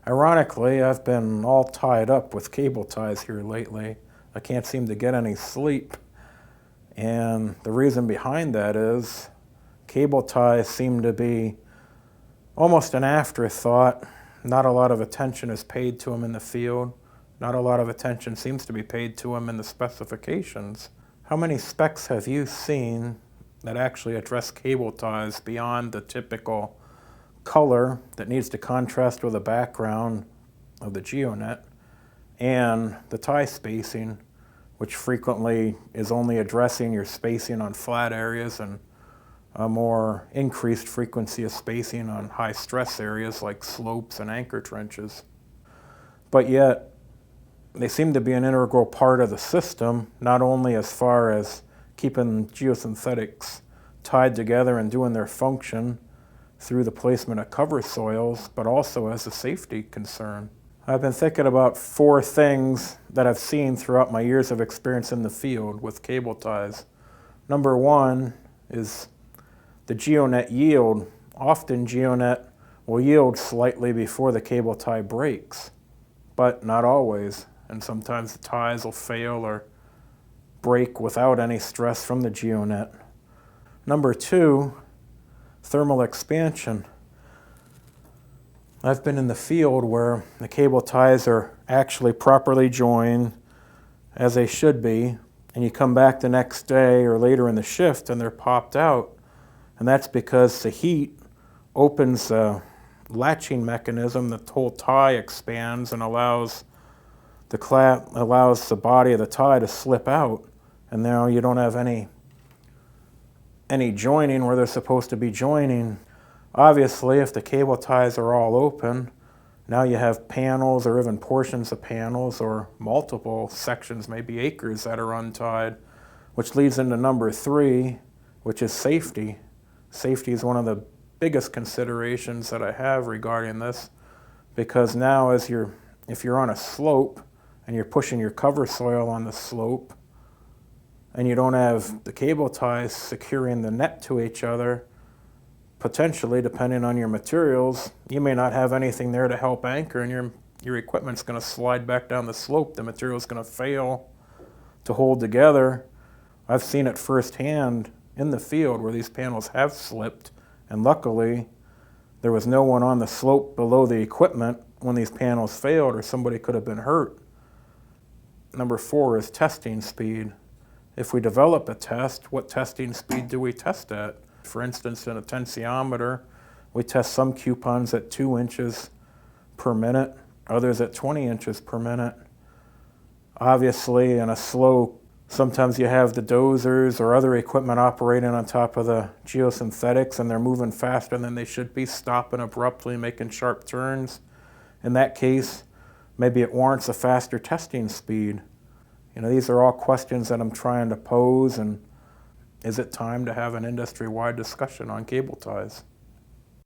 Ironically, I've been all tied up with cable ties here lately. I can't seem to get any sleep. And the reason behind that is cable ties seem to be almost an afterthought. Not a lot of attention is paid to them in the field. Not a lot of attention seems to be paid to them in the specifications. How many specs have you seen that actually address cable ties beyond the typical color that needs to contrast with the background of the GEONET and the tie spacing, which frequently is only addressing your spacing on flat areas and a more increased frequency of spacing on high stress areas like slopes and anchor trenches. But yet, they seem to be an integral part of the system, not only as far as keeping geosynthetics tied together and doing their function through the placement of cover soils, but also as a safety concern. I've been thinking about 4 things that I've seen throughout my years of experience in the field with cable ties. Number 1 is the GEONET yield. Often GEONET will yield slightly before the cable tie breaks, but not always. And sometimes the ties will fail or break without any stress from the GEONET. Number 2, thermal expansion. I've been in the field where the cable ties are actually properly joined as they should be, and you come back the next day or later in the shift and they're popped out. And that's because the heat opens a latching mechanism. The whole tie expands and allows the body of the tie to slip out. And now you don't have any joining where they're supposed to be joining. Obviously, if the cable ties are all open, now you have panels or even portions of panels or multiple sections, maybe acres, that are untied, which leads into number 3, which is safety. Safety is one of the biggest considerations that I have regarding this, because now if you're on a slope and you're pushing your cover soil on the slope and you don't have the cable ties securing the net to each other, potentially, depending on your materials, you may not have anything there to help anchor, and your equipment's going to slide back down the slope. The material's going to fail to hold together. I've seen it firsthand in the field where these panels have slipped, and luckily there was no one on the slope below the equipment when these panels failed, or somebody could have been hurt. Number 4 is testing speed. If we develop a test, what testing speed do we test at? For instance, in a tensiometer, we test some coupons at 2 inches per minute, others at 20 inches per minute. Obviously, in a slope, sometimes you have the dozers or other equipment operating on top of the geosynthetics, and they're moving faster than they should be, stopping abruptly, making sharp turns. In that case, maybe it warrants a faster testing speed. These are all questions that I'm trying to pose, and is it time to have an industry-wide discussion on cable ties?